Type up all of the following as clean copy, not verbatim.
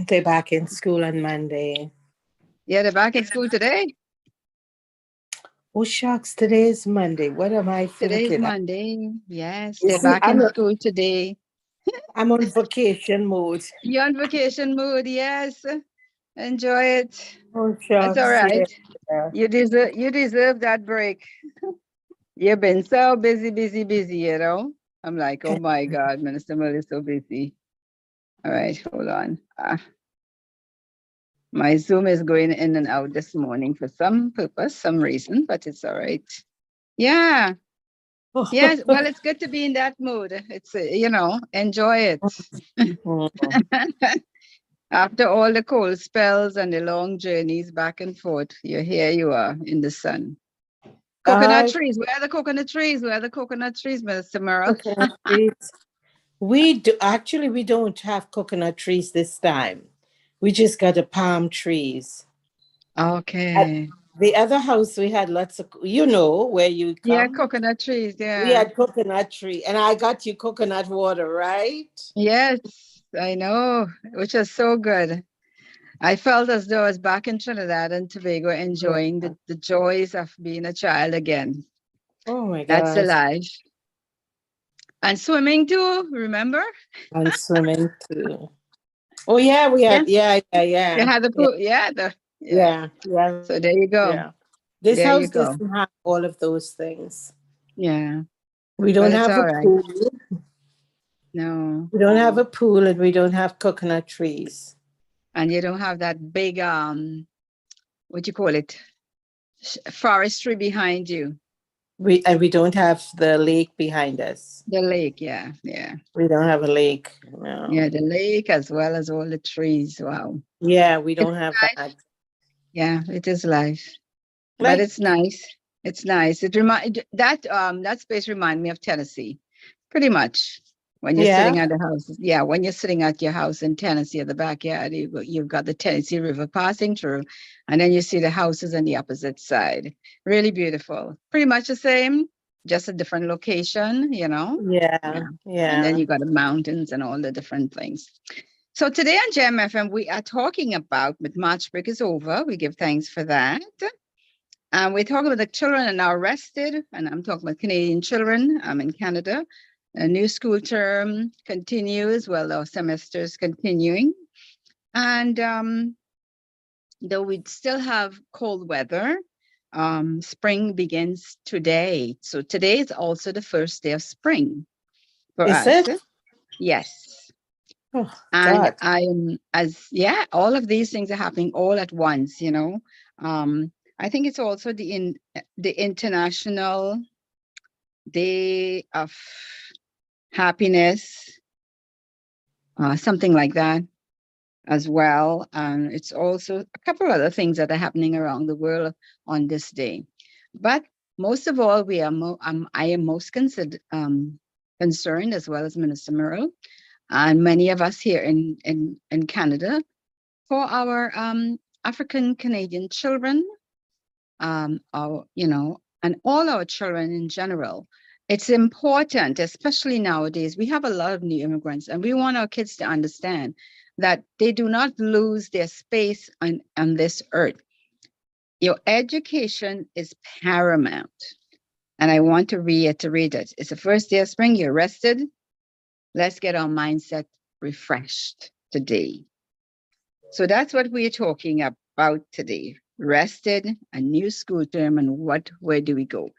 They're back in school on Monday. Yeah, they're back in school today. Oh, shucks, today is Monday. What am I Today is thinking? Monday. Yes, You they're see, back in school today. I'm on vacation mode. You're on vacation mood. Yes, enjoy it. Oh, That's all shucks, right. yeah. You deserve that break. You've been so busy, busy, busy, I'm like, oh my God, Minister Mill is so busy. All right, hold on. My Zoom is going in and out this morning for some purpose, some reason, but it's all right. Yeah. Yes. Well, it's good to be in that mood. It's, enjoy it. After all the cold spells and the long journeys back and forth, here you are in the sun. Coconut trees. Where are the coconut trees? Where are the coconut trees, Mr. Merrill? Coconut trees. We don't have coconut trees this time. We just got the palm trees. At Okay. the other house, we had lots of, where you Yeah, come. coconut trees. We Yeah. had coconut tree, and I got you coconut water, right? Yes, I know, which is so good. I felt as though I was back in Trinidad and Tobago enjoying the joys of being a child again. Oh my That's the gosh. life. And swimming too, remember? And swimming too. Oh yeah, we Yeah. had They had the yeah, pool. Yeah, yeah. yeah. So there you go. Yeah. This There you house go. doesn't have all of those things. Yeah. We But don't it's have all a right. pool. No. We don't have a pool, and we don't have coconut trees. And you don't have that big what you call it? Forestry behind you. We don't have the lake behind us. The lake, yeah, yeah. We don't have a lake. No. Yeah, the lake as well as all the trees. Wow. Yeah, we It's don't have life. that. Yeah, it is life. But Like, it's nice. It's nice. That space remind me of Tennessee, pretty much. When you're yeah. sitting at the house, yeah, when you're sitting at your house in Tennessee at the backyard, you've got the Tennessee River passing through, and then you see the houses on the opposite side. Really beautiful. Pretty much the same, just a different location, Yeah. Yeah. And then Yeah. you got the mountains and all the different things. So today on Gem FM, we are talking about, with March break is over, we give thanks for that. We're talking about the children are now rested, and I'm talking about Canadian children. I'm in Canada. A new school term continues, well, our semesters continuing. And though we still have cold weather, spring begins today. So today is also the first day of spring for Is us. it? Yes. Oh And God. all of these things are happening all at once, I think it's also the International Day of Happiness, something like that as well. And it's also a couple other things that are happening around the world on this day. But most of all, I am most concerned, as well as Minister Merle, and many of us here in Canada, for our African Canadian children, and all our children in general. It's important, especially nowadays. We have a lot of new immigrants, and we want our kids to understand that they do not lose their space on this earth. Your education is paramount. And I want to reiterate it. It's the first day of spring, you're rested. Let's get our mindset refreshed today. So that's what we're talking about today. Rested, a new school term, and where do we go?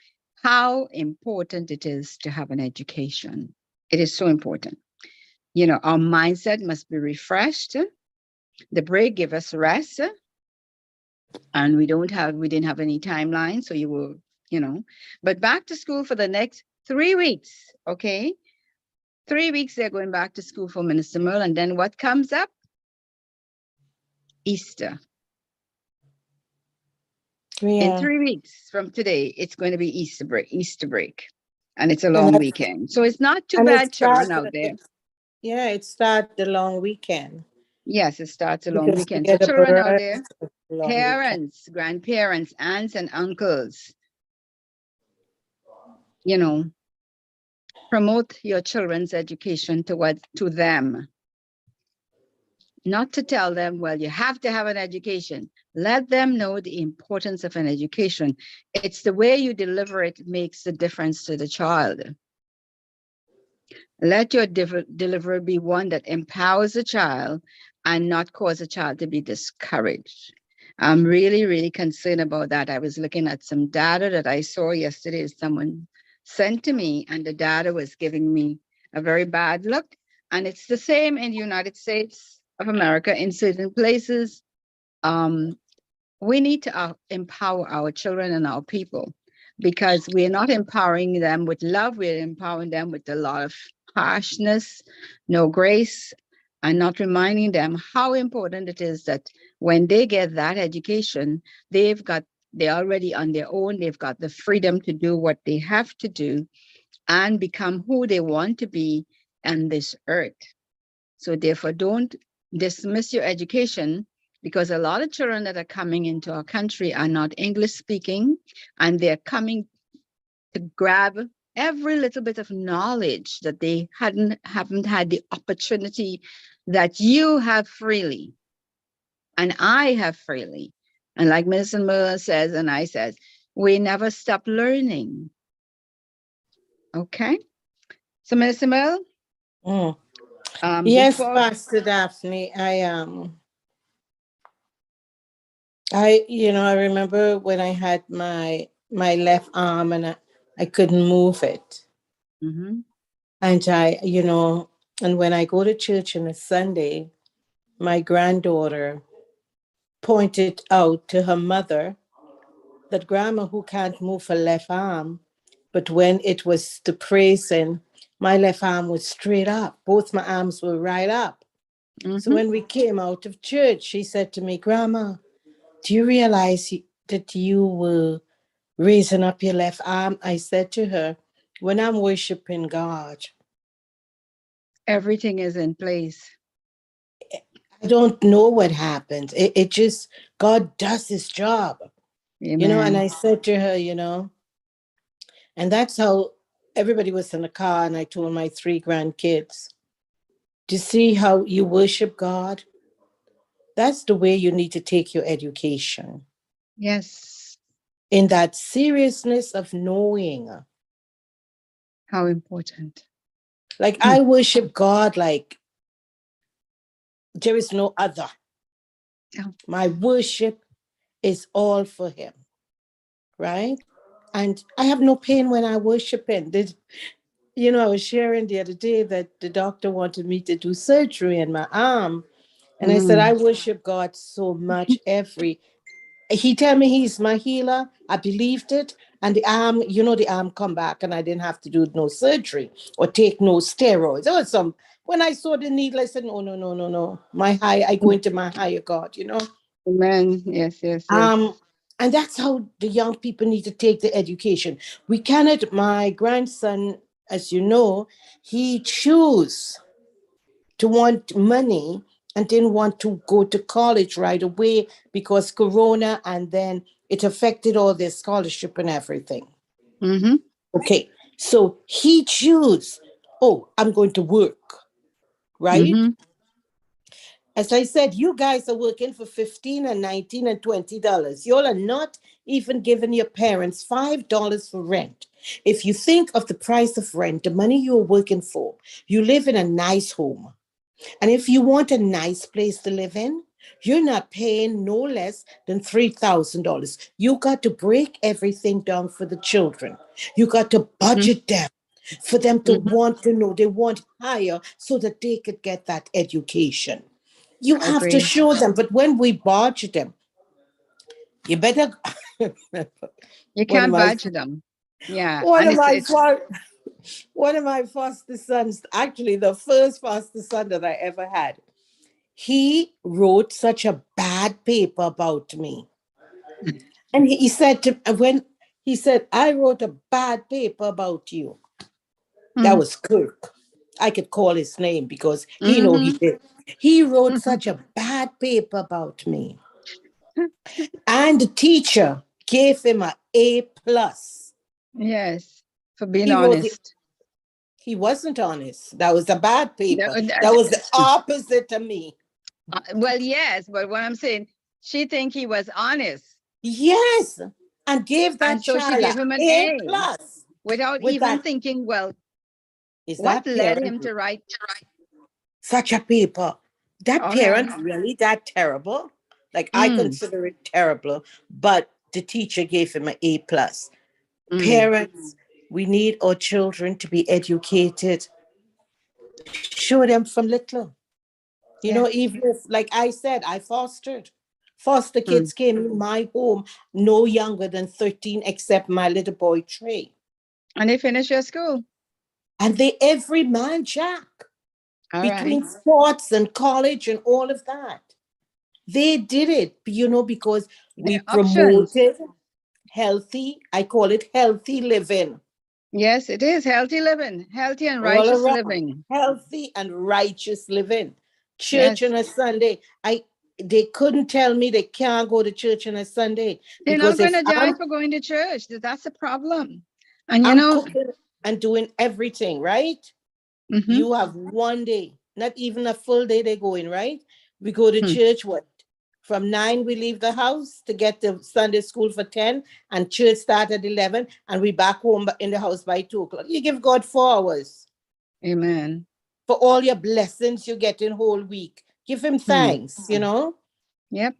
How important it is to have an education. It is so important. Our mindset must be refreshed. The break gave us rest, and we didn't have any timeline. So you will, but back to school for the next 3 weeks. Okay. 3 weeks they're going back to school for Minister Merle. And then what comes up? Easter. Yeah. In 3 weeks from today, it's going to be Easter break. And it's a long weekend. So it's not too bad, children out there. Yeah, it starts the long weekend. Yes, it starts a long weekend. So children out there, parents, grandparents, aunts and uncles, promote your children's education to them. not to tell them, well, you have to have an education. Let them know the importance of an education. It's the way you deliver it makes the difference to the child. Let your delivery be one that empowers the child and not cause the child to be discouraged. I'm really, really concerned about that. I was looking at some data that I saw yesterday, someone sent to me, and the data was giving me a very bad look. And it's the same in the United States of America in certain places. We need to empower our children and our people, because we're not empowering them with love. We're empowering them with a lot of harshness, no grace, and not reminding them how important it is that when they get that education, they're already on their own. They've got the freedom to do what they have to do and become who they want to be on this earth. So therefore, don't dismiss your education, because a lot of children that are coming into our country are not English speaking, and they're coming to grab every little bit of knowledge that they haven't had the opportunity that you have freely, and I have freely. And like Minister Miller says, and I says, we never stop learning. Okay. So Minister Miller? Yes, Pastor Daphne, I remember when I had my left arm and I couldn't move it. Mm-hmm. And and when I go to church on a Sunday, my granddaughter pointed out to her mother that grandma who can't move her left arm, but when it was the praising, my left arm was straight up. Both my arms were right up. Mm-hmm. So when we came out of church, she said to me, Grandma, do you realize that you were raising up your left arm? I said to her, when I'm worshiping God, everything is in place. I don't know what happens. It just, God does his job. Amen. And I said to her, and that's how everybody was in the car, and I told my 3 grandkids, to see how you worship God, that's the way you need to take your education. Yes. In that seriousness of knowing. How important. Like I worship God like there is no other. Oh. My worship is all for him. Right? And I have no pain when I worship him. I was sharing the other day that the doctor wanted me to do surgery in my arm. And I said, I worship God so much he told me he's my healer. I believed it. And the arm come back, and I didn't have to do no surgery or take no steroids. There was when I saw the needle, I said, no. I go into my higher God, Amen. Yes. And that's how the young people need to take the education. We cannot, my grandson, as you know, he chose to want money and didn't want to go to college right away because Corona, and then it affected all their scholarship and everything. Mm-hmm. Okay, so he chose, I'm going to work, right? Mm-hmm. As I said, you guys are working for $15 and $19 and $20. You all are not even giving your parents $5 for rent. If you think of the price of rent, the money you're working for, you live in a nice home. And if you want a nice place to live in, you're not paying no less than $3,000. You got to break everything down for the children. You got to budget them for them to want to know. They want higher so that they could get that education. You have to show them. But when we budget them, you better... You can't budget them. Yeah. One of my foster sons, actually the first foster son that I ever had, he wrote such a bad paper about me. And he said I wrote a bad paper about you. That was Kirk. I could call his name because he know he did. He wrote such a bad paper about me. And the teacher gave him an A+. Yes, for being honest. He wasn't honest. That was a bad paper. That was the opposite of me. Well, yes, but what I'm saying, she think he was honest. Yes, and gave that And so she child gave him an A A plus without with even that. thinking, well, Is what that led parent him to write? such a paper? That All parent right. really that terrible? Like I consider it terrible, but the teacher gave him an A plus. Mm. Parents, we need our children to be educated. Show them from little. You Yeah. know, even if, like I said, I fostered. Foster Mm. kids came in my home no younger than 13, except my little boy Trey. And they finish your school. And they every man Jack All right. between sports and college and all of that. They did it, you know, because The we options. promoted healthy, I call it healthy living. Yes, it is healthy living, healthy and All righteous around. living. Healthy and righteous living. Church Yes. on a Sunday. They couldn't tell me they can't go to church on a Sunday They're not because going if to die for going to church. That's the problem. And I'm cooking and doing everything, right? mm-hmm. You have one day, not even a full day they're going, right? We go to church, what? From 9, we leave the house to get to Sunday school for 10, and church start at 11, and we back home in the house by 2 o'clock. You give God 4 hours. Amen. For all your blessings you get in whole week. Give him thanks, you know? Yep.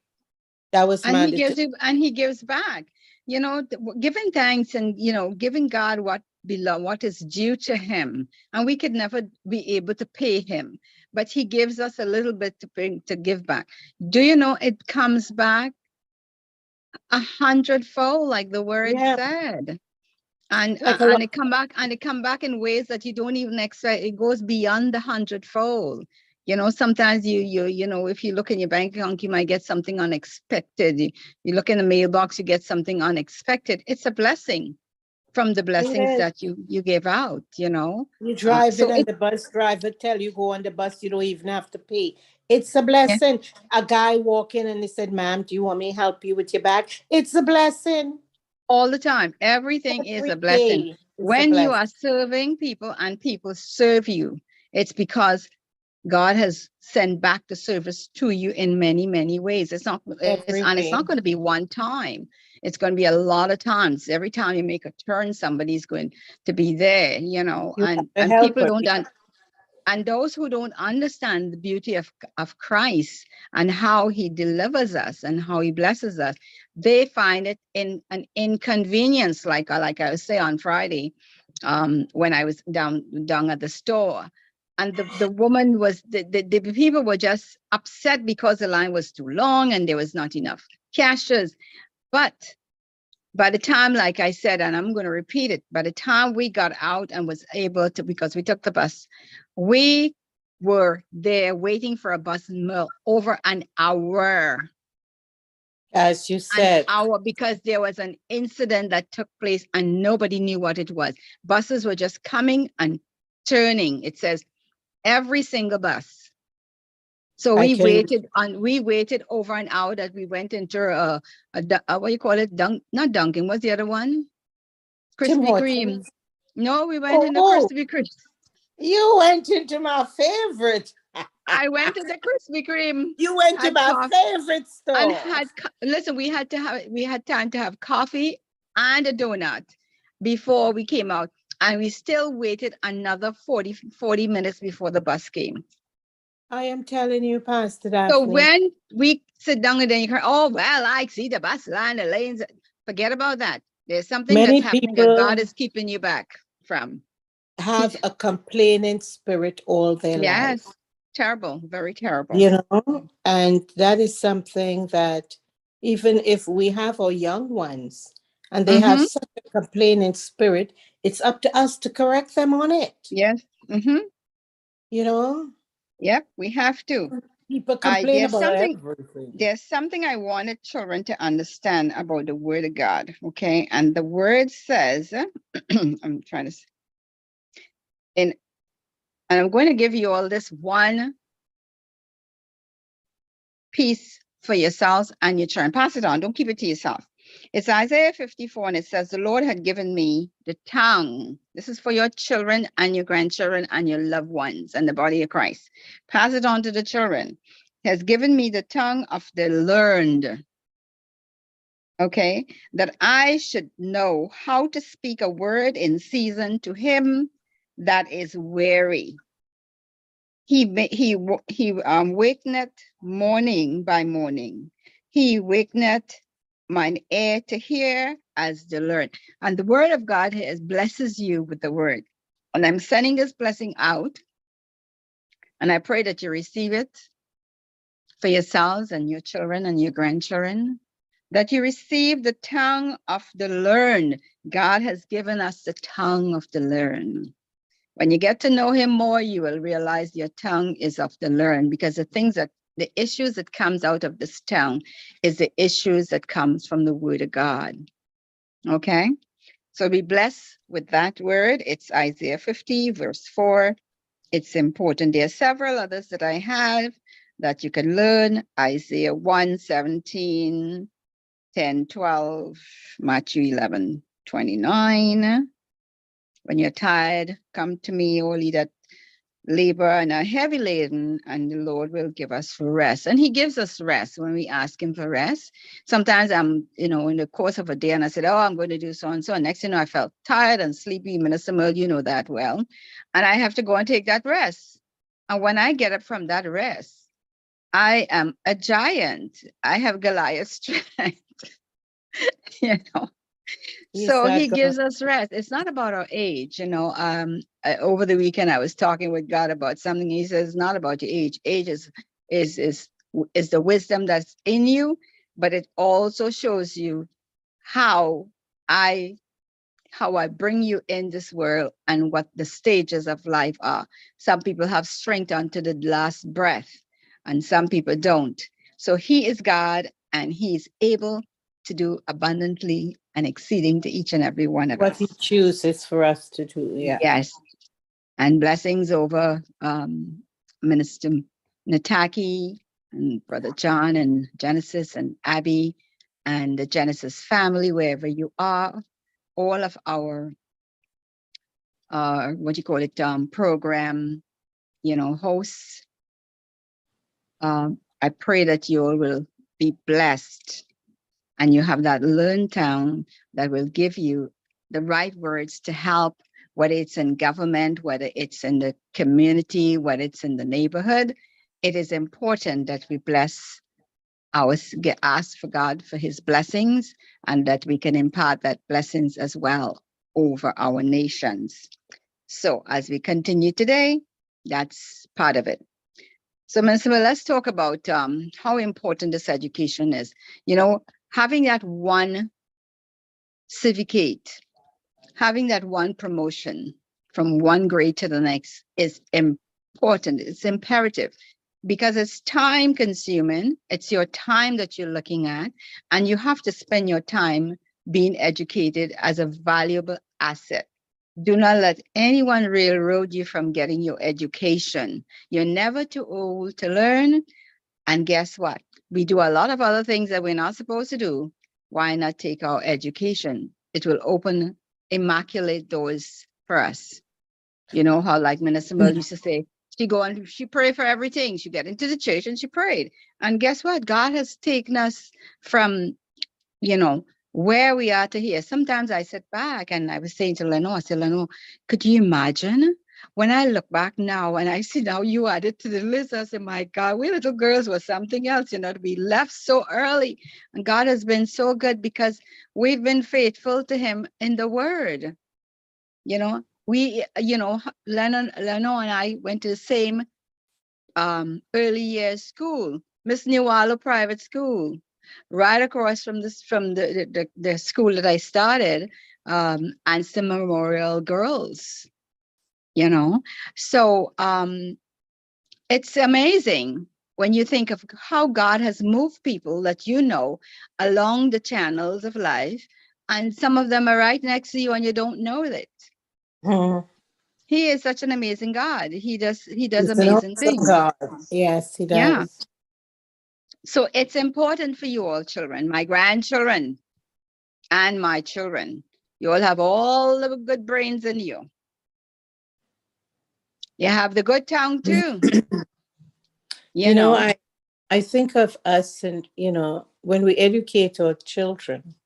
That was And he mandatory. gives you, and he gives back. You know, giving thanks and giving God what what is due to him. And we could never be able to pay him, but he gives us a little bit to give back. Do you know it comes back 100-fold, like the word Yeah. said? And Like a and lot. it come back in ways that you don't even expect. It goes beyond the 100-fold. Sometimes if you look in your bank account, you might get something unexpected. You look in the mailbox, you get something unexpected. It's a blessing from the blessings Yes. that you give out. You drive in So and the bus driver tell you go on the bus, you don't even have to pay. It's a yeah, blessing. A guy walk in and he said, "Ma'am, do you want me to help you with your bag?" It's a blessing. all the time, everything is Every a blessing. day it's a When you blessing. are serving people and people serve you, it's because God has sent back the service to you in many, many ways. It's not Every way. going to be one time. It's going to be a lot of times. Every time you make a turn, somebody's going to be there, You have to and help people her. don't and those who don't understand the beauty of Christ and how he delivers us and how he blesses us, they find it in an inconvenience, like I was say on Friday, when I was down at the store. And the woman was the people were just upset because the line was too long and there was not enough cashiers. But by the time, like I said, and I'm going to repeat it, by the time we got out and was able to, because we took the bus, we were there waiting for a bus over an hour. As you An said. hour, because there was an incident that took place and nobody knew what it was. Buses were just coming and turning. It says every single bus. So I we can waited over an hour that we went into a what you call it, not Dunkin', what's the other one? Tim Krispy Kreme. Hortons. No, we went into Oh, Krispy Kreme. you went into my favorite. I went to the Krispy Kreme, You went to had my coffee, favorite and store. listen, we had time to have coffee and a donut before we came out. And we still waited another 40 minutes before the bus came. I am telling you, Pastor So Daphne. when we sit down and then you hear, oh, well, I see the bus line, the lanes. Forget about that. There's something that's Many happening that God people is keeping you back from. have a complaining spirit all their life, Yes, terrible, very terrible. you know, and that is something that even if we have our young ones and they have Mm-hmm. such a complaining spirit, it's up to us to correct them on it, Yes. Mm-hmm. you know. Yep, we have to. People complain There's about something everything. there's something I wanted children to understand about the word of God. Okay. And the word says, I'm trying to and I'm going to give you all this one piece for yourselves and your children. Pass it on. Don't keep it to yourself. It's Isaiah 54, and it says, the Lord had given me the tongue. This is for your children and your grandchildren and your loved ones and the body of Christ. Pass it on to the children. has given me the tongue of the learned, okay, that I should know how to speak a word in season to him that is weary. He wakeneth morning by morning. He wakeneth mine ear to hear as the learned. And the word of God blesses you with the word. And I'm sending this blessing out. And I pray that you receive it for yourselves and your children and your grandchildren, that you receive the tongue of the learned. God has given us the tongue of the learned. When you get to know him more, you will realize your tongue is of the learned, because the issues that comes out of this tongue is the issues that comes from the word of God. Okay? So be blessed with that word. It's Isaiah 50, verse 4. It's important. There are several others that I have that you can learn. Isaiah 1, 17, 10, 12, Matthew 11, 29. When you're tired, come to me, all ye that labor and are heavy laden, and the Lord will give us rest. And he gives us rest when we ask him for rest. Sometimes I'm, in the course of a day, and I said, oh, I'm going to do so and so. And next thing you know, I felt tired and sleepy. Minister Merle, you know that well. And I have to go and take that rest. And when I get up from that rest, I am a giant. I have Goliath's strength. So he gives us rest. It's not about our age. Over the weekend, I was talking with God about something. He says, it's not about your age. Age is the wisdom that's in you, but it also shows you how I bring you in this world and what the stages of life are. Some people have strength unto the last breath, and some people don't. So he is God, and he's able to do abundantly and exceeding to each and every one of us. What he chooses for us to do, yeah. Yes. And blessings over Minister Nataki and Brother John and Genesis and Abby and the Genesis family, wherever you are. All of our, program, hosts. I pray that you all will be blessed, and you have that learned tongue that will give you the right words to help, whether it's in government, whether it's in the community, whether it's in the neighborhood. It is important that we ask for God for his blessings, and that we can impart that blessings as well over our nations. So as we continue today, that's part of it. So, Minister, let's talk about how important this education is. Having that one certificate, having that one promotion from one grade to the next is important. It's imperative, because it's time consuming. It's your time that you're looking at, and you have to spend your time being educated as a valuable asset. Do not let anyone railroad you from getting your education. You're never too old to learn. And guess what? We do a lot of other things that we're not supposed to do. Why not take our education? It will open immaculate doors for us. You know how, like Minister Merle used to say, she prayed for everything. She got into the church and she prayed. And guess what? God has taken us from, where we are to here. Sometimes I sit back and I was saying to Lenore, I said, Lenore, could you imagine when I look back now and I see now you added to the list? I said, my God, we little girls were something else, we left so early. And God has been so good because we've been faithful to him in the word. We, Lenore and I went to the same early years school, Miss Newallo Private School, right across from the school that I started, Anston Memorial Girls. So it's amazing when you think of how God has moved people that along the channels of life, and some of them are right next to you and you don't know it. Mm-hmm. He is such an amazing God. He does amazing things. God. Yes, he does. Yeah. So it's important for you all, children, my grandchildren and my children. You all have all the good brains in you. You have the good tongue too. I think of us, and when we educate our children,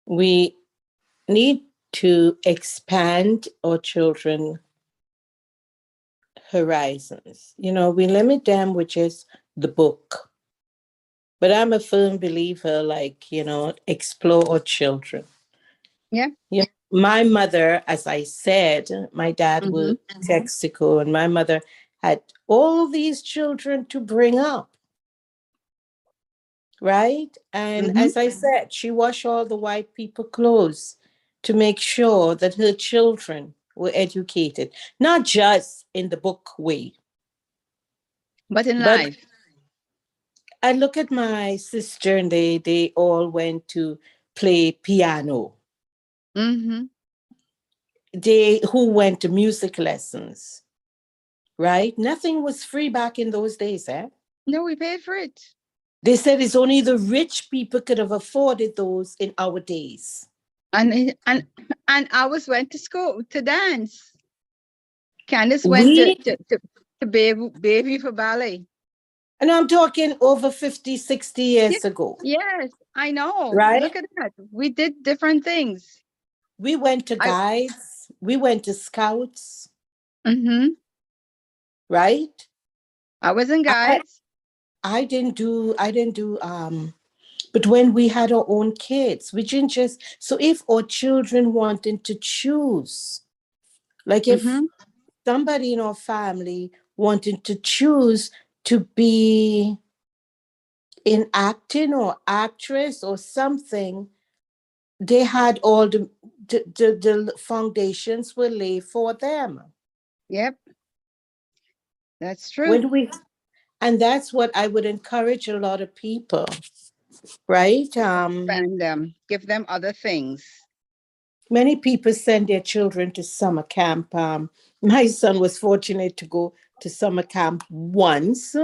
we need to expand our children horizons. We limit them with just the book. But I'm a firm believer, like, explore our children. Yeah. Yeah. My mother, as I said, my dad Mm-hmm. worked in Texaco, and my mother had all these children to bring up. Right? And Mm-hmm. as I said, she washed all the white people clothes to make sure that her children were educated, not just in the book way. But in But life. I look at my sister, and they all went to play piano. Mm-hmm. They who went to music lessons, right? Nothing was free back in those days, eh? No, we paid for it. They said it's only the rich people could have afforded those in our days. And ours went to school to dance. Candace went We to baby for ballet. And I'm talking over 50, 60 Yeah, years ago, yes, I know. right? Look at that. We did different things. We went to I guides, we went to scouts, mm-hmm. right? I was in I guides. I didn't do but when we had our own kids, we didn't just so if our children wanted to choose, like if Mm-hmm. somebody in our family wanted to choose to be in acting or actress or something, they had all the foundations were laid for them. Yep, that's true. When we and that's what I would encourage a lot of people, right? And give them other things. Many people send their children to summer camp. My son was fortunate to go to summer camp once,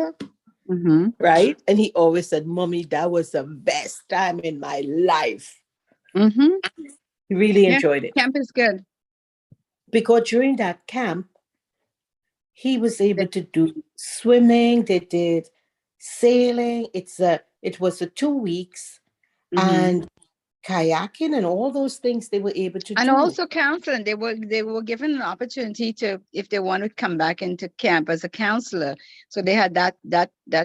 Mm-hmm. right? And he always said, "Mommy, that was the best time in my life." Mm-hmm. He really Yeah, enjoyed it camp is good. because during that camp, he was able to do swimming. They did sailing. It was a 2 weeks, Mm-hmm. and kayaking and all those things they were able to And do. also counseling. They were given an opportunity to, if they want to come back into camp as a counselor. So they had that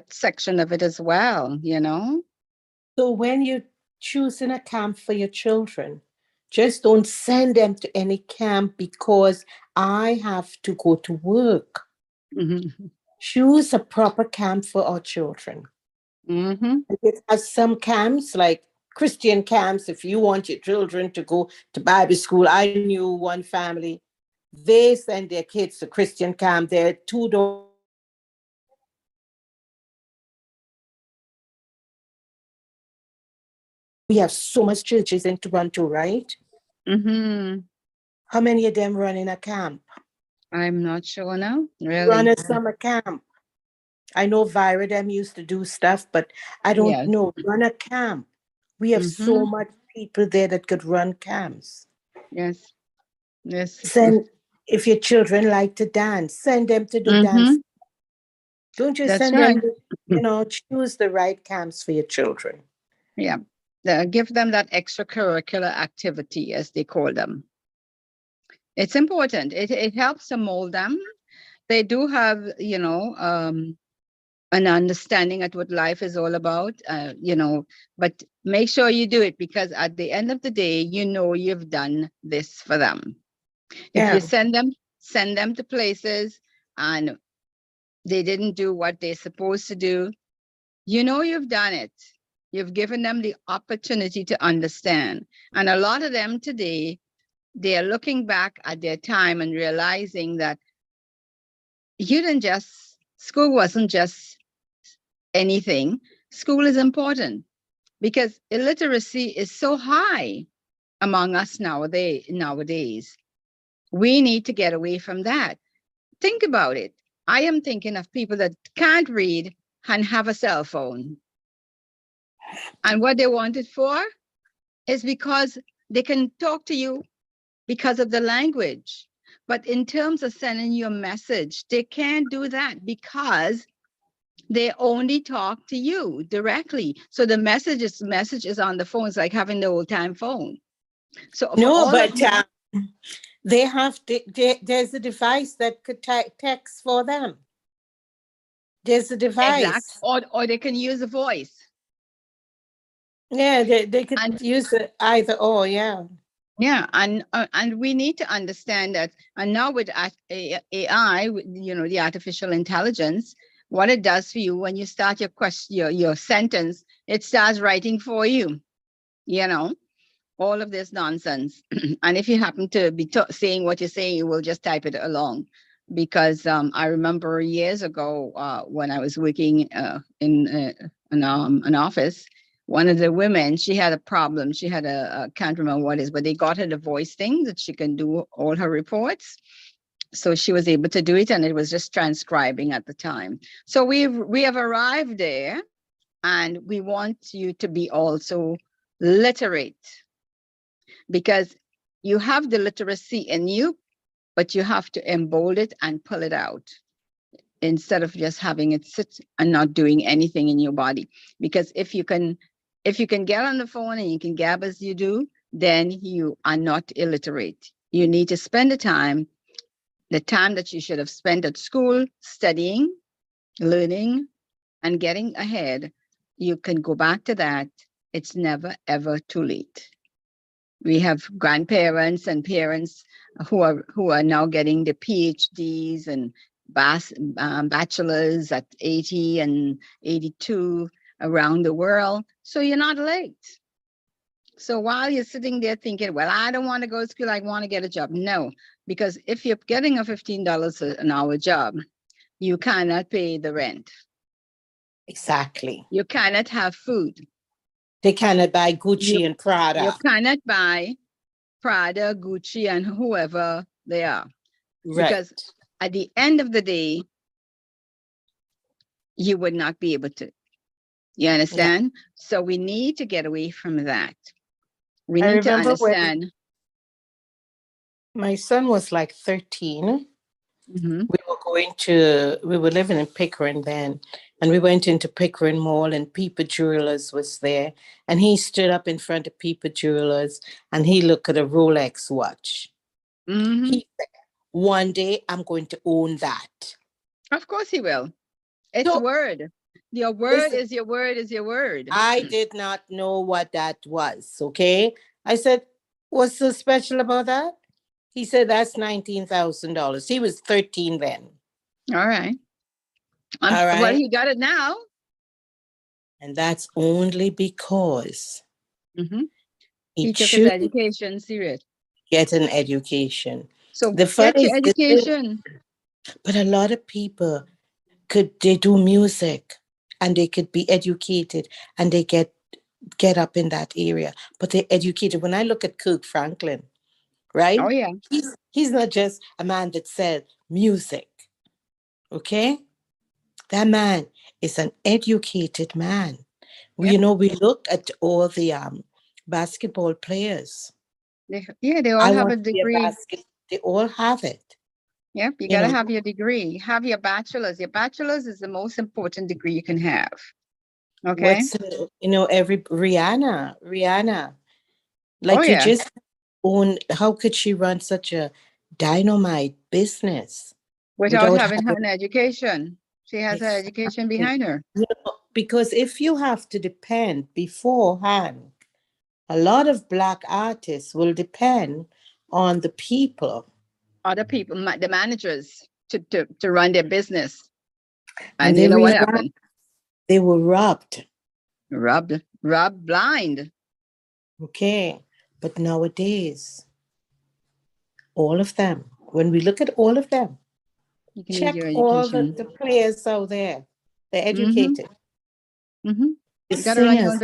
section of it as well, you know? So when you're choosing a camp for your children, just don't send them to any camp because I have to go to work. Mm-hmm. Choose a proper camp for our children. Mm-hmm. It has some camps like Christian camps. If you want your children to go to Bible school, I knew one family, they send their kids to Christian camp. They're $2. We have so much churches in Toronto, right? Mm-hmm. How many of them run in a camp? I'm not sure now, Run really. a summer camp. I know Viradem used to do stuff, but I don't Yes. know. Run a camp. We have Mm-hmm. so much people there that could run camps. Yes. Yes. Send if your children like to dance, send them to the dance. Mm-hmm. Don't just That's send right. them, choose the right camps for your children. Yeah. Give them that extracurricular activity, as they call them. It's important. It helps to mold them. They do have, an understanding at what life is all about, but make sure you do it, because at the end of the day, you've done this for them. If you Yeah. send them to places and they didn't do what they're supposed to do, you've done it. You've given them the opportunity to understand. And a lot of them today, they are looking back at their time and realizing that school wasn't just anything. School is important because illiteracy is so high among us nowadays. We need to get away from that. Think about it. I am thinking of people that can't read and have a cell phone. And what they want it for is because they can talk to you because of the language. But in terms of sending you a message, they can't do that because They only talk to you directly. So the message is on the phone. It's like having the old time phone. So for No, all of but they have there's a device that could text for them. There's a exact, device. or they can use a voice. Yeah, they could And use it either or. Yeah. yeah, and we need to understand that. And now with AI, the artificial intelligence, what it does for you when you start your question, your sentence, it starts writing for you. You know, all of this nonsense. And if you happen to be saying what you're saying, you will just type it along. Because I remember years ago when I was working in an office, one of the women, she had a problem. She had I can't remember what it is, but they got her the voice thing that she can do all her reports. So she was able to do it, and it was just transcribing at the time. So we have arrived there, and we want you to be also literate, because you have the literacy in you, but you have to embold it and pull it out instead of just having it sit and not doing anything in your body. Because if you can get on the phone and you can gab as you do, then you are not illiterate. You need to spend the time that you should have spent at school studying, learning, and getting ahead. You can go back to that. It's never, ever too late. We have grandparents and parents who are now getting the PhDs and bachelors at 80 and 82 around the world. So you're not late. So while you're sitting there thinking, well, I don't want to go to school, I want to get a job. No, because if you're getting a $15 an hour job, you cannot pay the rent. Exactly. You cannot have food. They cannot buy Gucci and Prada. You cannot buy Prada, Gucci, and whoever they are. Right. Because at the end of the day, you would not be able to. You understand? Yeah. So we need to get away from that. We need to understand. My son was like 13. Mm-hmm. We were living in Pickering then, and we went into Pickering Mall, and Piper Jewelers was there, and he stood up in front of Piper Jewelers and he looked at a Rolex watch. Mm-hmm. He said, one day I'm going to own that. Of course he will. It's word. Your word is your word is your word. I did not know what that was, okay? I said, what's so special about that? He said, that's $19,000. He was 13 then. All right. All right. Well, he got it now. And that's only because he took his education serious. Get an education. So get your education. But a lot of people they do music and they could be educated and they get up in that area. But they're educated. When I look at Kirk Franklin, right? Oh, yeah. He's not just a man that said music. Okay? That man is an educated man. Yep. You know, we look at all the basketball players. They all have a degree. They all have it. Yep, you got to have your degree. Have your bachelor's. Your bachelor's is the most important degree you can have. Okay. Every Rihanna. Like just own, how could she run such a dynamite business? Without having an education? She has her education behind her. Because if you have to depend beforehand, a lot of Black artists will depend on the people. Other people, the managers, to run their business. And you know what happened? They were robbed. Robbed blind. Okay. But nowadays, all of them, when we look at all of them, check all the players out there. They're educated. Mm-hmm. The singers,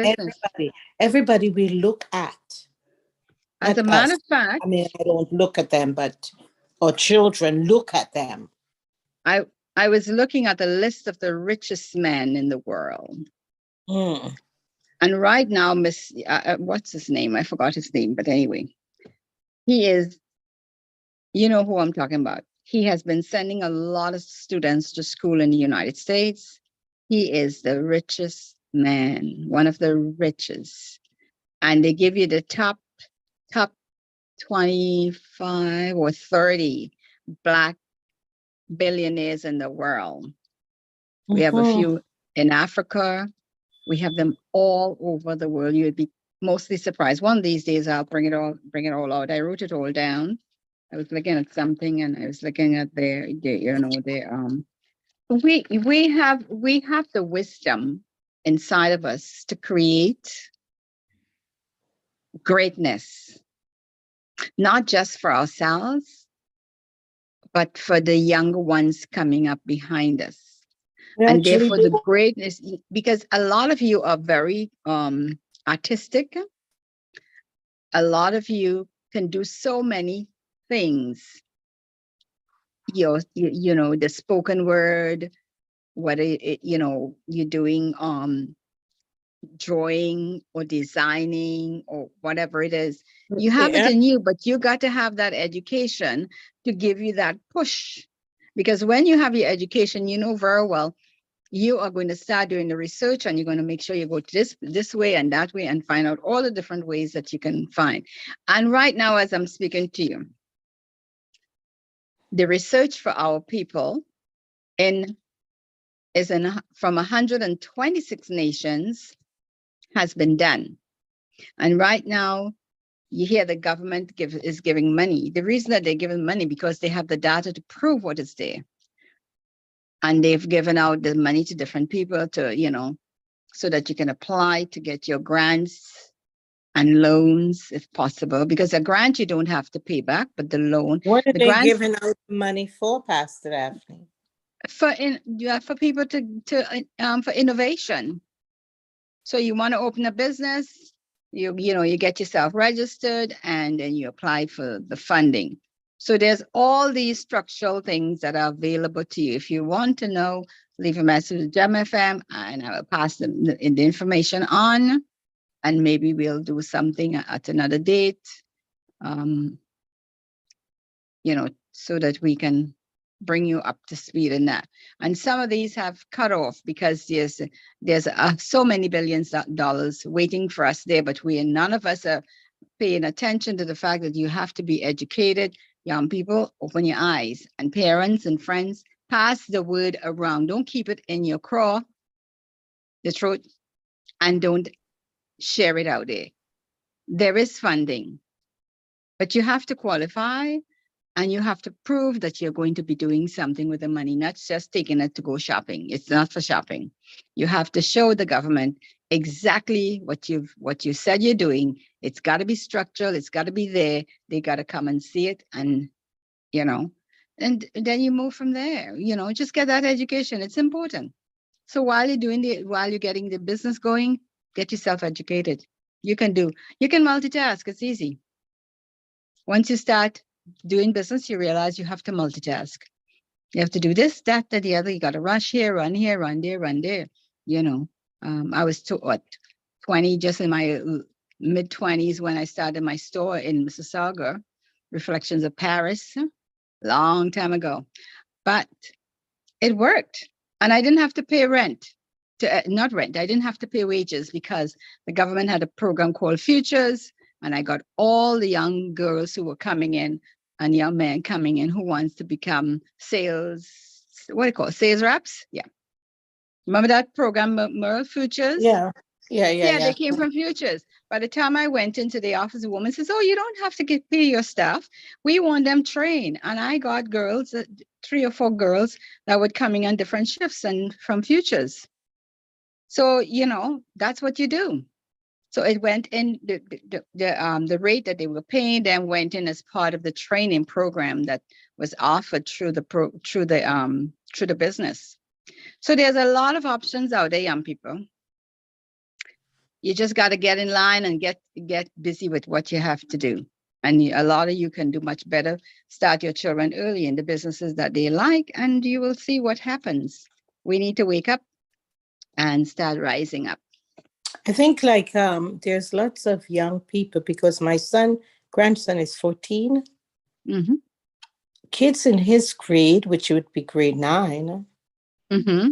everybody we look at. As a matter of fact, I mean, I don't look at them, but our children look at them. I was looking at the list of the richest men in the world. And right now, what's his name? I forgot his name, but anyway, he is, you know who I'm talking about. He has been sending a lot of students to school in the United States. He is the richest man, one of the richest. And they give you the top 25 or 30 Black billionaires in the world. We have a few in Africa. We have them all over the world. You would be mostly surprised. One of these days, I'll bring it all out. I wrote it all down. I was looking at something, and I was looking at we have the wisdom inside of us to create greatness, not just for ourselves, but for the younger ones coming up behind us. And therefore the greatness, because a lot of you are very artistic. A lot of you can do so many things. You know, the spoken word, whether you're doing drawing or designing or whatever it is. You have it in you, but you got to have that education to give you that push. Because when you have your education, you know very well you are going to start doing the research, and you're going to make sure you go to this way and that way and find out all the different ways that you can find. And right now, as I'm speaking to you, the research for our people from 126 nations has been done. And right now, you hear the government is giving money. The reason that they're giving money because they have the data to prove what is there. And they've given out the money to different people to, so that you can apply to get your grants and loans if possible. Because a grant you don't have to pay back, but the loan. What are they giving out money for, Pastor Daphne? For people for innovation. So you want to open a business, you get yourself registered, and then you apply for the funding. So there's all these structural things that are available to you. If you want to know, leave a message to Gem FM, and I will pass the information on, and maybe we'll do something at another date, so that we can bring you up to speed in that. And some of these have cut off because there's so many billions of dollars waiting for us there, but none of us are paying attention to the fact that you have to be educated. Young people, open your eyes, and parents and friends, pass the word around. Don't keep it in your craw, the throat, and don't share it out there. There is funding, but you have to qualify. And you have to prove that you're going to be doing something with the money, not just taking it to go shopping. It's not for shopping. You have to show the government exactly what you said you're doing. It's got to be structural. It's got to be there. They got to come and see it, and and then you move from there. Just get that education. It's important. So while you're getting the business going, get yourself educated. You can multitask. It's easy. Once you start doing business, you realize you have to multitask. You have to do this, that, the other. You got to rush here, run there, run there. I was 20, just in my mid-20s when I started my store in Mississauga, Reflections of Paris, long time ago. But it worked, and I didn't have to pay rent. Not rent. I didn't have to pay wages because the government had a program called Futures. And I got all the young girls who were coming in and young men coming in who wants to become sales reps? Yeah. Remember that program, Merle, Futures? Yeah. They came from Futures. By the time I went into the office, the woman says, "Oh, you don't have to pay your staff. We want them trained." And I got girls, 3 or 4 girls that were coming on different shifts and from Futures. So, that's what you do. So it went in, the rate that they were paying then went in as part of the training program that was offered through the business. So there's a lot of options out there, young people. You just got to get in line and get busy with what you have to do. And a lot of you can do much better. Start your children early in the businesses that they like, and you will see what happens. We need to wake up and start rising up. I think there's lots of young people, because my grandson is 14. Mm-hmm. Kids in his grade, which would be grade 9, mm-hmm.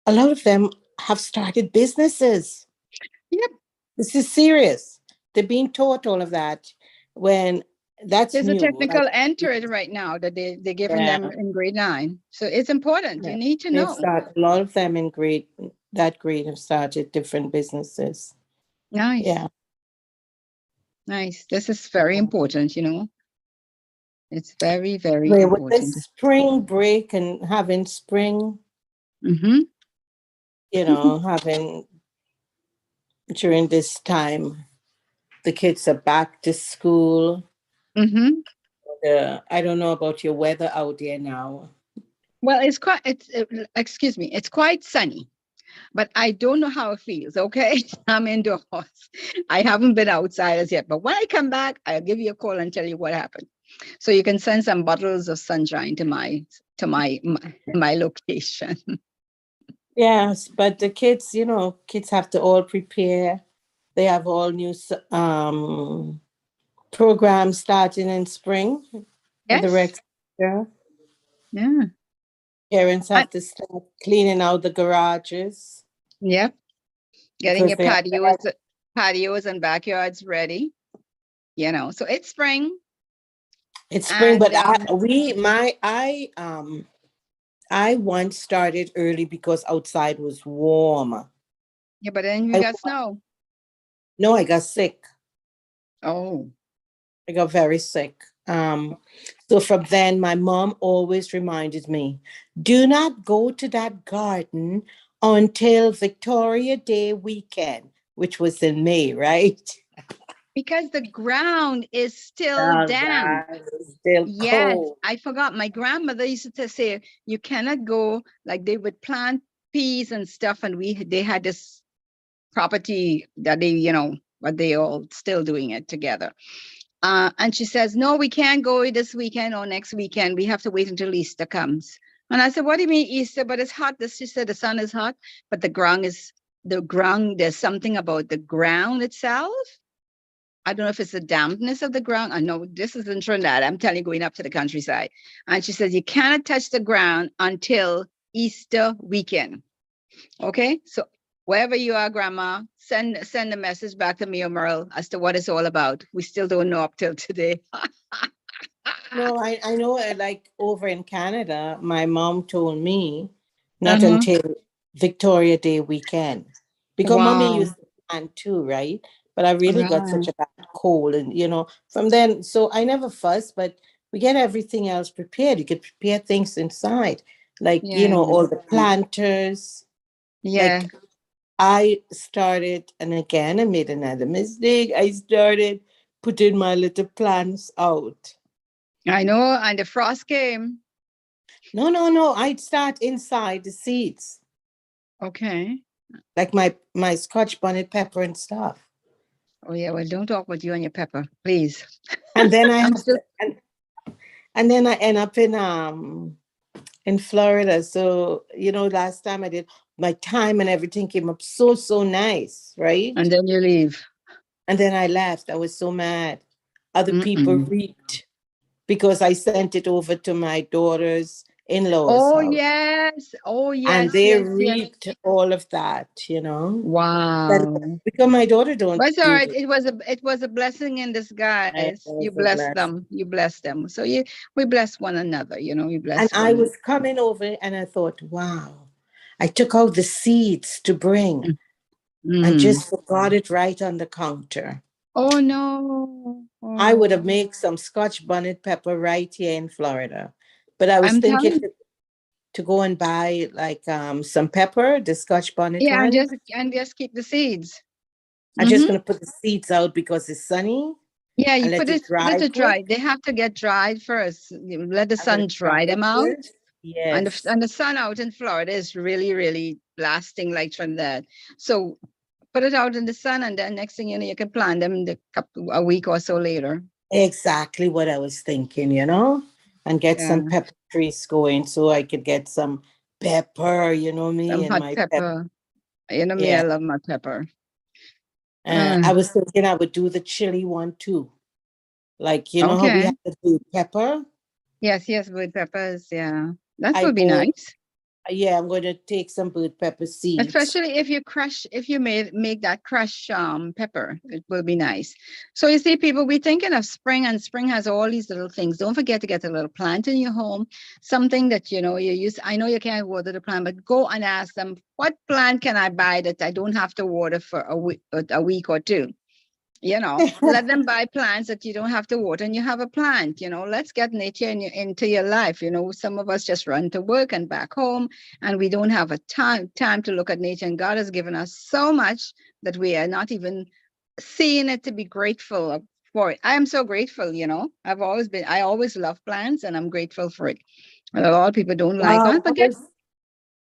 a lot of them have started businesses. Yep. This is serious. They're being taught all of that when that's There's a new. technical enter right now that they're giving them in grade 9. So it's important. Yeah. You need to They've know. started, a lot of them in grade have started different businesses. Nice. Yeah. Nice. This is very important, you know. It's very, very With important. this spring break and having spring, Mm-hmm. you know, having during this time, the kids are back to school. Mm-hmm. I don't know about your weather out there now. Well, excuse me, it's quite sunny, but I don't know how it feels. Okay. I'm indoors. I haven't been outside as yet, but when I come back, I'll give you a call and tell you what happened. So you can send some bottles of sunshine to my location. Yes, but the kids, kids have to all prepare. They have all new programs starting in spring with the Yes. Rex. Yeah. Parents have to start cleaning out the garages. Yep. Getting your patios and backyards ready. You know, so it's spring. It's spring, but I once started early because outside was warm. Yeah, but then you got snow. No, I got sick. Oh. I got very sick. So from then, my mom always reminded me, do not go to that garden until Victoria Day weekend, which was in May, right? Because the ground is still damp. Still yes, cold. I forgot. My grandmother used to say, you cannot go, like they would plant peas and stuff, and they had this property that but they all still doing it together. And she says, no, we can't go this weekend or next weekend. We have to wait until Easter comes. And I said, what do you mean Easter? But it's hot. She said the sun is hot, but the ground, there's something about the ground itself. I don't know if it's the dampness of the ground. I know this is in Trinidad. I'm telling you, going up to the countryside. And she says, you cannot touch the ground until Easter weekend. Okay. So wherever you are, Grandma, send a message back to me or Merle as to what it's all about. We still don't know up till today. No, I know, like over in Canada, my mom told me not until Victoria Day weekend. Because mommy used to plan too, right? But I really got such a bad cold. And, from then, so I never fuss, but we get everything else prepared. You could prepare things inside, like, all the planters. Yeah. Like I started, and again, I made another mistake. I started putting my little plants out. I know, and the frost came. No. I'd start inside the seeds. Okay. Like my Scotch bonnet pepper and stuff. Oh yeah, well, don't talk with you and your pepper, please. And then and then I end up in Florida. So, last time I did, my time and everything came up so nice, right? And then you leave. And then I left. I was so mad. Other people reaped because I sent it over to my daughter's in-laws. Oh yes. And they reaped all of that, Wow. Because my daughter don't. But it's all right. It was a blessing in disguise. You bless them. You bless them. So we bless one another. We bless. And I was coming over, and I thought, wow, I took out the seeds to bring, and just forgot it right on the counter. Oh no! I would have made some Scotch bonnet pepper right here in Florida, but I was thinking to go and buy like some pepper, the Scotch bonnet one. and just keep the seeds. I'm just gonna put the seeds out because it's sunny. Yeah, you put it dry. They have to get dried first. Let the sun dry them out. Yes. And the sun out in Florida is really, really blasting like Trinidad. So put it out in the sun, and then next thing you know, you can plant them a week or so later. Exactly what I was thinking, and get some pepper trees going so I could get some pepper, Some hot my pepper. Me, I love my pepper. I was thinking I would do the chili one too. Like, how we have to do pepper? Yes, with peppers, yeah. That would be nice. Yeah, I'm going to take some bird pepper seeds. Especially if you make that crushed pepper, it will be nice. So you see, people, we're thinking of spring, and spring has all these little things. Don't forget to get a little plant in your home, something that you use. I know you can't water the plant, but go and ask them, what plant can I buy that I don't have to water for a week or two? Let them buy plants that you don't have to water, and you have a plant. Let's get nature into your life. Some of us just run to work and back home, and we don't have a time to look at nature. And God has given us so much that we are not even seeing it to be grateful for it. I am so grateful. I always love plants, and I'm grateful for it. A lot of people don't like one, but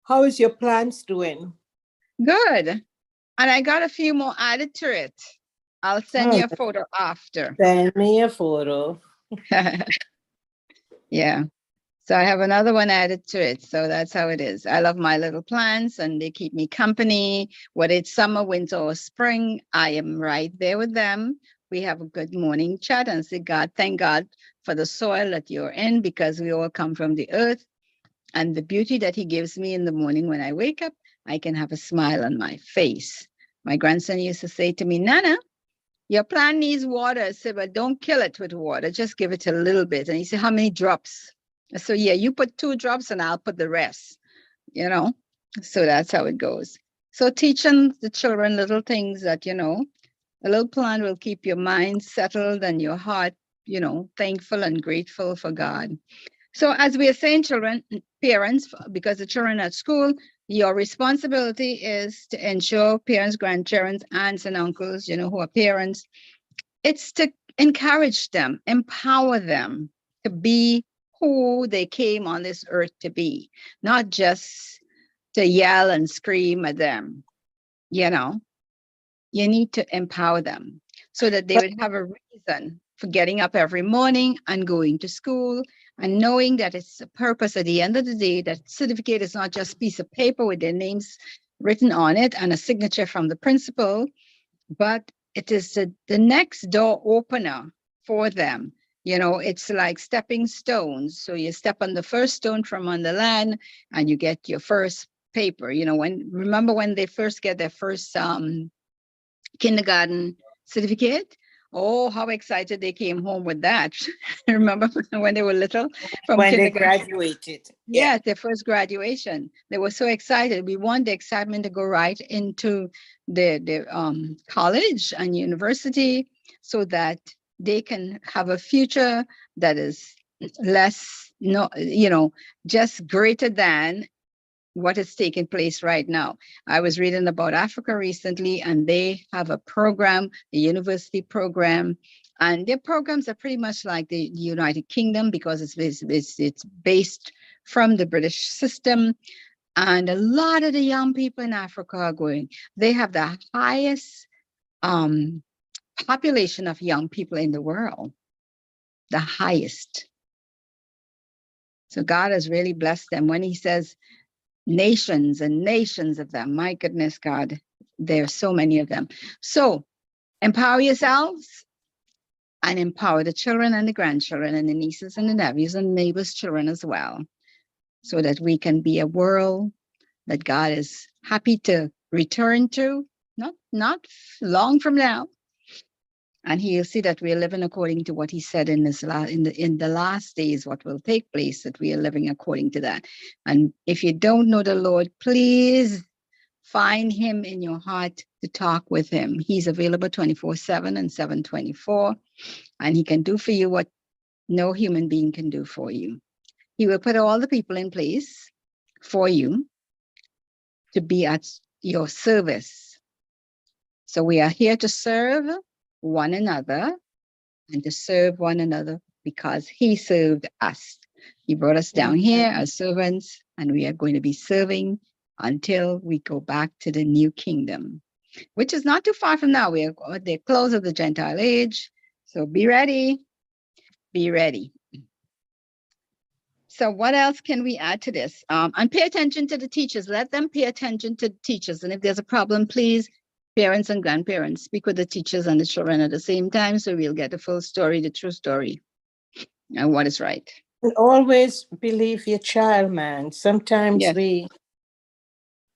how is your plants doing? Good. And I got a few more added to it. I'll send you a photo after. Send me a photo. Yeah. So I have another one added to it. So that's how it is. I love my little plants, and they keep me company. Whether it's summer, winter, or spring, I am right there with them. We have a good morning chat and say, thank God for the soil that you're in, because we all come from the earth. And the beauty that he gives me in the morning when I wake up, I can have a smile on my face. My grandson used to say to me, Nana, your plant needs water. I said, but don't kill it with water. Just give it a little bit. And he said, how many drops? So yeah, you put 2 drops and I'll put the rest, So that's how it goes. So teaching the children little things that, a little plant will keep your mind settled and your heart, thankful and grateful for God. So as we are saying, children, parents, because the children are at school, your responsibility is to ensure parents, grandparents, aunts and uncles, who are parents, it's to encourage them, empower them to be who they came on this earth to be, not just to yell and scream at them. You need to empower them so that they would have a reason for getting up every morning and going to school, and knowing that it's a purpose at the end of the day. That certificate is not just a piece of paper with their names written on it and a signature from the principal, but it is the next door opener for them. It's like stepping stones. So you step on the first stone from on the land and you get your first paper. Remember when they first get their first kindergarten certificate? Oh, how excited they came home with that. Remember when they were little? When they graduated. Yeah, their first graduation. They were so excited. We want the excitement to go right into the college and university, so that they can have a future that is less, just greater than what is taking place right now. I was reading about Africa recently, and they have a program, a university program, and their programs are pretty much like the United Kingdom, because it's based from the British system. And a lot of the young people in Africa are going. They have the highest population of young people in the world, the highest. So God has really blessed them. When he says nations and nations of them, my goodness, God, there are so many of them. So empower yourselves and empower the children and the grandchildren and the nieces and the nephews and neighbors' children as well, so that we can be a world that God is happy to return to, not long from now. And he'll see that we are living according to what he said in the last days, what will take place, that we are living according to that. And if you don't know the Lord, please find him in your heart to talk with him. He's available 24/7 and 7/24, and he can do for you what no human being can do for you. He will put all the people in place for you to be at your service. So we are here to serve one another and to serve one another, because he served us. He brought us down here as servants, and we are going to be serving until we go back to the new kingdom, which is not too far from now. We are at the close of the Gentile age. So be ready. Be ready. So what else can we add to this? And pay attention to the teachers. Let them pay attention to the teachers. And if there's a problem, please, parents and grandparents, speak with the teachers and the children at the same time, so we'll get the full story, the true story, and what is right. And always believe your child, man. Sometimes Yes. we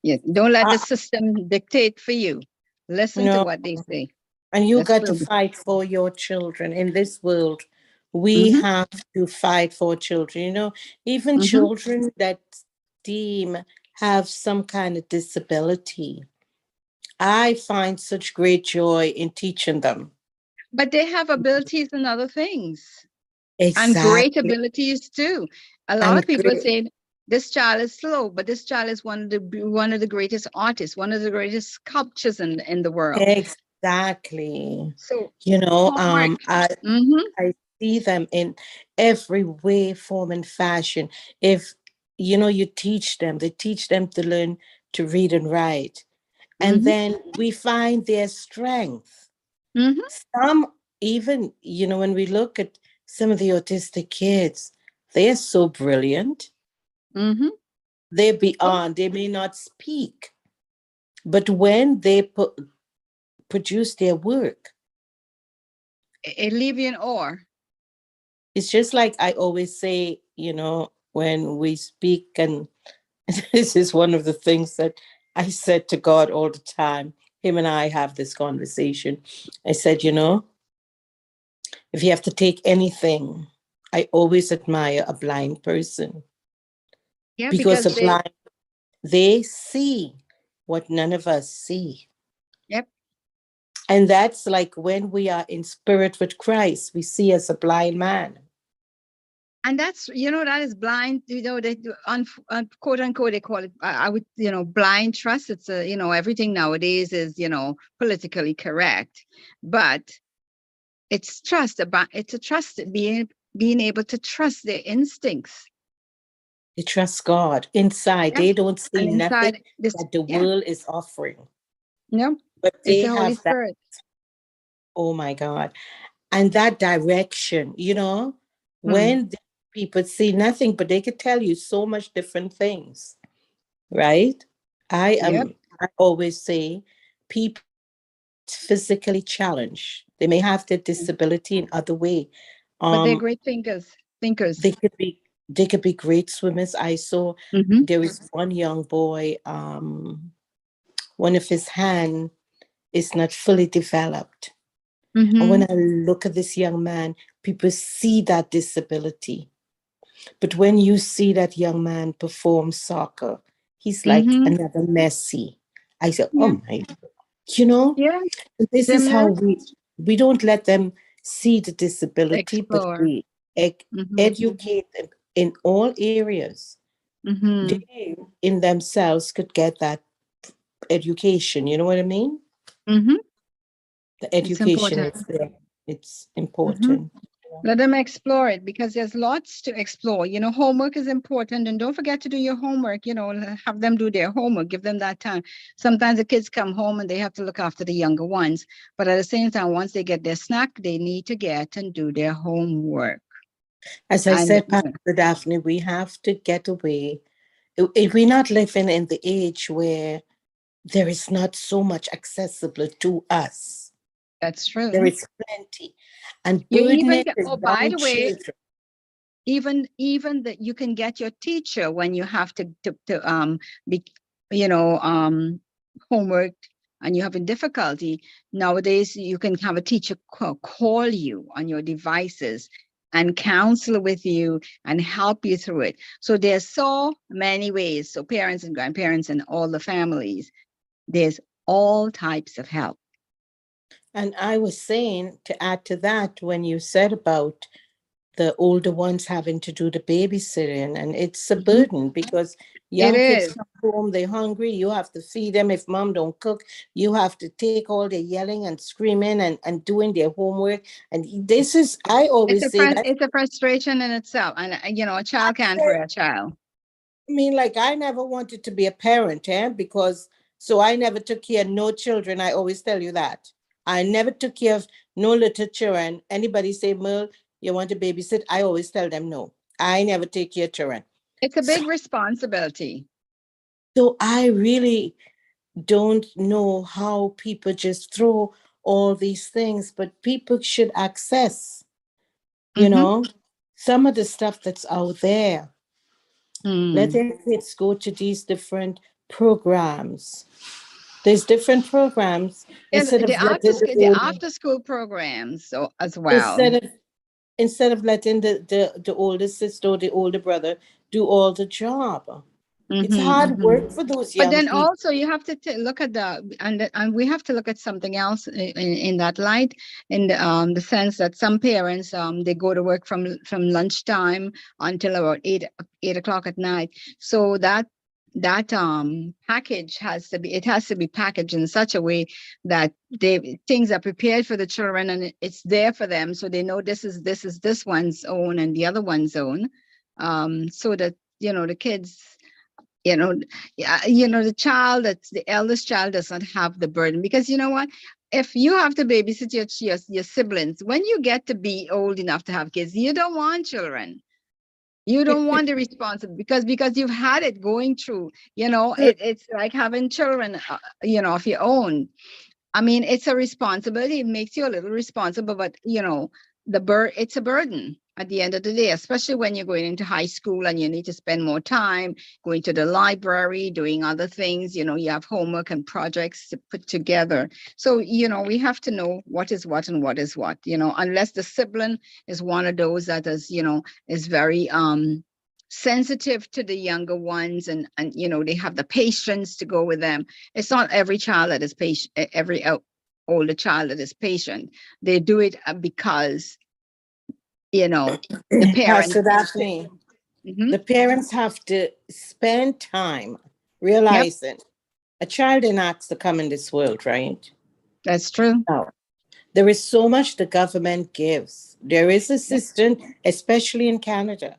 Yes. Don't let the uh, system dictate for you. Listen to no, what they say. and you That's got to true. fight for your children in this world. We Mm-hmm. have to fight for children. Even Mm-hmm. children that deem have some kind of disability. I find such great joy in teaching them. But they have abilities in other things, and great Exactly. abilities too. A lot of And people great. say this child is slow, but this child is one of the greatest artists, one of the greatest sculptures in the world. Exactly. So homework. I Mm-hmm. I see them in every way, form, and fashion. If you teach them to learn to read and write. And Mm-hmm. then we find their strength. Mm-hmm. Some even, when we look at some of the autistic kids, they are so brilliant. Mm-hmm. They're Oh, beyond, they may not speak, but when they produce their work, it leave you in awe. it's just like I always say, when we speak, and this is one of the things that I said to God all the time. Him and I have this conversation. I said, if you have to take anything, I always admire a blind person, Yeah, because because a blind, they see what none of us see. yep. And that's like when we are in spirit with Christ, we see as a blind man. And that's, that is blind, they do quote unquote, they call it, I would, blind trust. It's everything nowadays is, politically correct, but it's trust about, it's a trust, being able to trust their instincts. They trust God inside. Yeah. They don't see And nothing inside this, that the yeah, world is offering. no, But it's they the Holy have that, Spirit. oh my God. And that direction, Hmm. when people see nothing, but they could tell you so much different things, right? Yep. I always say people physically challenged. They may have their disability in other way. But they're Um, great thinkers. they could be great swimmers. I saw Mm-hmm. there is one young boy, one of his hand is not fully developed. And when Mm-hmm. I look at this young man, people see that disability. But when you see that young man perform soccer, he's like Mm-hmm. another Messi. I said, Yeah. oh my, you know, Yeah. this is how Similar. we don't let them see the disability, but Explore. we Mm-hmm. educate them in all areas. Mm-hmm. They in themselves could get that education. You know what I mean? Mm-hmm. The It's education important. is there. It's Mm-hmm. important. Let them explore it, because there's lots to explore. Homework is important, and don't forget to do your homework. Have them do their homework, give them that time. Sometimes the kids come home and they have to look after the younger ones, but at the same time, once they get their snack, they need to get and do their homework. As I And said, Pastor Daphne, we have to get away. If we're not living in the age where there is not so much accessible to us, that's there true. is plenty. And You even burdening get, the oh, by young the way, children. even that you can get your teacher when you have to be, homework, and you're having difficulty. Nowadays you can have a teacher call you on your devices and counsel with you and help you through it. So there's so many ways. So parents and grandparents and all the families, there's all types of help. And I was saying, to add to that, when you said about the older ones having to do the babysitting, and it's a Mhm. burden because It young kids is. come home, they're hungry, you have to feed them. If mom don't cook, you have to take all their yelling and screaming and doing their homework. And this is, I always say that, It's a frustration in itself, and a child can't for a child. I mean, like, I never wanted to be a parent, because so I never took care of no children. I always tell you that. I never took care of no little children. Anybody say, Merle, you want to babysit? I always tell them no. I never take care of children. It's a So, big responsibility. so I really don't know how people just throw all these things, but people should access, you Hmm. know, some of the stuff that's out there. Let Mm. their kids go to these different programs. There's different programs Yeah, instead of letting the after school programs so as well. instead of instead of letting the older sister or the older brother do all the job. It's hard work for those But young then people. also you have to look at and we have to look at something else in that light, in the sense that some parents they go to work from lunchtime until about 8 o'clock at night. So that package has to be packaged in such a way that things are prepared for the children and it's there for them, so they know this is this one's own and the other one's own, so that the kids, the eldest child does not have the burden. Because you know what, if you have to babysit your siblings, when you get to be old enough to have kids, you don't want children. You don't want the responsibility because you've had it going through, it's like having children, of your own. I mean, it's a responsibility. It makes you a little responsible, but it's a burden at the end of the day, especially when you're going into high school and you need to spend more time going to the library, doing other things. You have homework and projects to put together. So, we have to know what is what and what is what, unless the sibling is one of those that is very, sensitive to the younger ones and they have the patience to go with them. It's not every child that is patient, every older child that is patient. They do it because the parents. Pastor Daphne, the parents have to spend time realizing a child didn't ask to come in this world, right? That's true. No. There is so much the government gives. There is assistance, especially in Canada.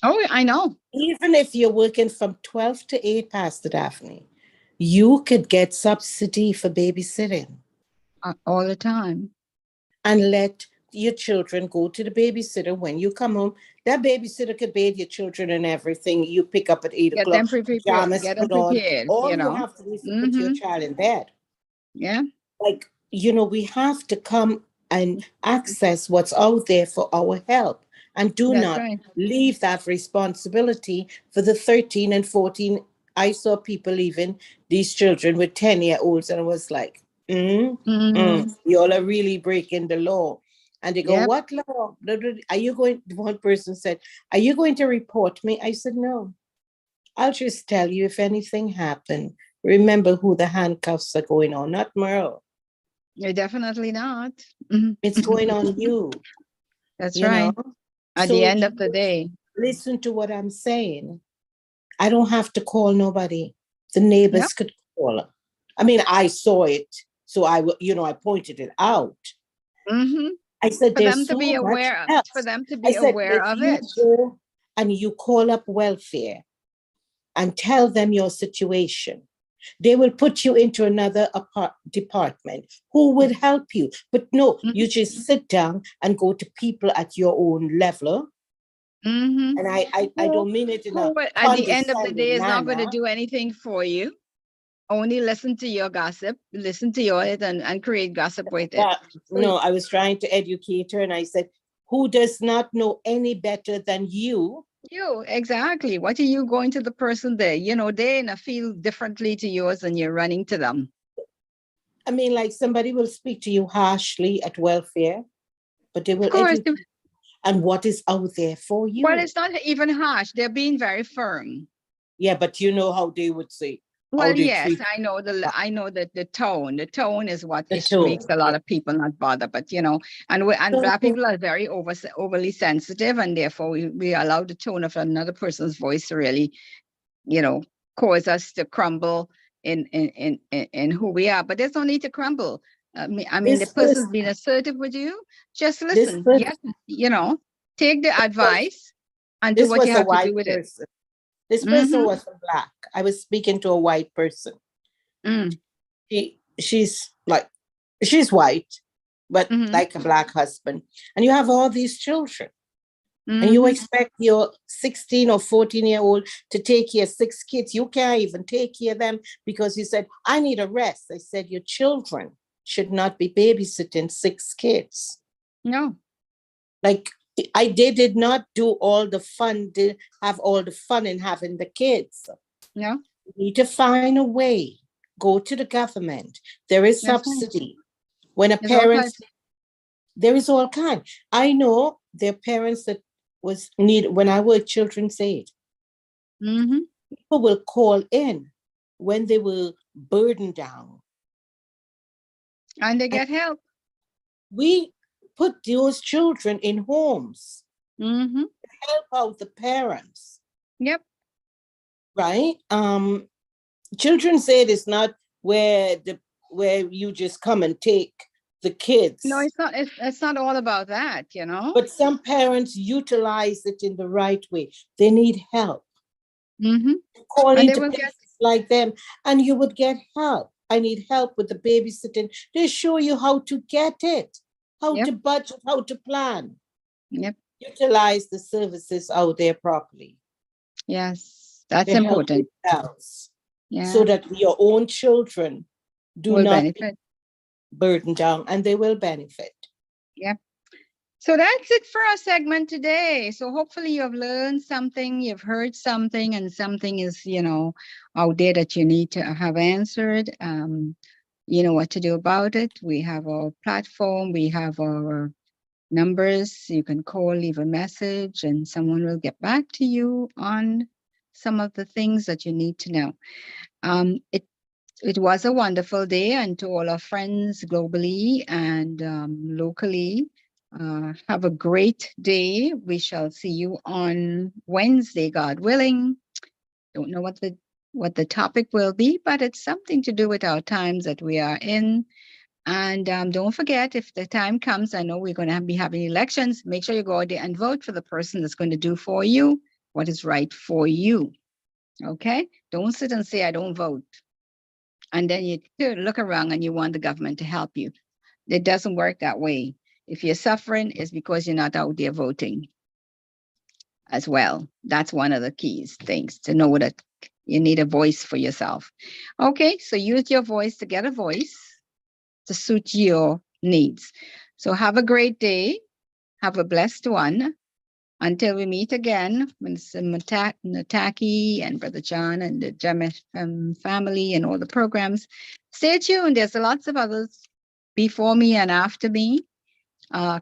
Oh, I know. Even if you're working from 12 to 8, Pastor Daphne, you could get subsidy for babysitting. All the time. And let your children go to the babysitter when you come home. That babysitter could bathe your children and everything. You pick up at 8 o'clock. Get them prepared. All you have to do is to put your child in bed. Yeah. Like, we have to come and access what's out there for our help. And do not leave that responsibility for the 13 and 14. I saw people leaving these children with 10-year-olds, and I was like, you all are really breaking the law. And they go, what law? Are you going? One person said, are you going to report me? I said, no. I'll just tell you if anything happened. Remember who the handcuffs are going on, not Merle. You're definitely not. It's going on you. That's right. At the end of the day. Listen to what I'm saying. I don't have to call nobody. The neighbors could call. I mean, I saw it, so I pointed it out. I said, for them to be aware of it. Go and you call up welfare and tell them your situation. They will put you into another department who will help you. But no, you just sit down and go to people at your own level. And I don't mean it in a at the end of the day is not going to do anything for you. Only listen to your gossip, listen to it and create gossip with it. No, I was trying to educate her, and I said, who does not know any better than you? You, exactly. What are you going to the person there? They're in a field differently to yours and you're running to them. I mean, like somebody will speak to you harshly at welfare, but they will educate and what is out there for you. Well, it's not even harsh. They're being very firm. Yeah, but you know how they would say. Well, yes, I know that the tone is what makes a lot of people not bother. But and Black people are very overly sensitive, and therefore we allow the tone of another person's voice to really, cause us to crumble in who we are. But there's no need to crumble. I mean, the person's being assertive with you. Just listen. Yes, take the advice and do what you have to do with it. This person wasn't Black. I was speaking to a white person. She's white, but like a Black husband. And you have all these children. And you expect your 16 or 14-year-old to take care of 6 kids. You can't even take care of them because you said, I need a rest. I said, your children should not be babysitting 6 kids. No. Like, They did not do all the fun, did have all the fun in having the kids. Yeah. You need to find a way. Go to the government. There is That's right. subsidy. When a There's all parent, kinds. there is all kind. I know there are parents that was need when I worked children's aid. People will call in when they were burdened down. And they get help. We put those children in homes. Mm-hmm. Help out the parents. Yep. Right? Children's aid is not where you just come and take the kids. No, it's not. It's not all about that, you know. But some parents utilize it in the right way. They need help. Call into places like them, and you would get help. I need help with the babysitting. They show you how to get it, how to budget, how to plan. Yep. Utilize the services out there properly. Yes, that's important. Yeah. So that your own children do not benefit. Burden down, and they will benefit. Yep. So that's it for our segment today. So hopefully you have learned something, you've heard something, and something is, out there that you need to have answered. You know what to do about it. We have our platform, we have our numbers. You can call, leave a message, and someone will get back to you on some of the things that you need to know. It was a wonderful day, and to all our friends globally and locally, have a great day. We shall see you on Wednesday, God willing. Don't know what the topic will be, but it's something to do with our times that we are in. And don't forget, if the time comes, I know we're going to be having elections, make sure you go out there and vote for the person that's going to do for you what is right for you. Okay? Don't sit and say, I don't vote. And then you look around and you want the government to help you. It doesn't work that way. If you're suffering, it's because you're not out there voting as well. That's one of the keys things, to know that you need a voice for yourself. Okay, so use your voice to get a voice to suit your needs. So have a great day. Have a blessed one. Until we meet again, Mr. Nataki and Brother John and the Jamet family and all the programs, stay tuned. There's lots of others before me and after me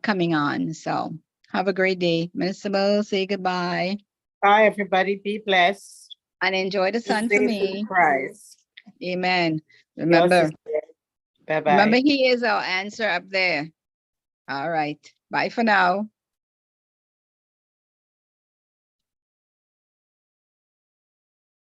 coming on. So have a great day. Minister Bill, say goodbye. Bye, everybody. Be blessed. And enjoy the sun for me. Christ. Amen. Remember, bye-bye. Remember, he is our answer up there. All right. Bye for now.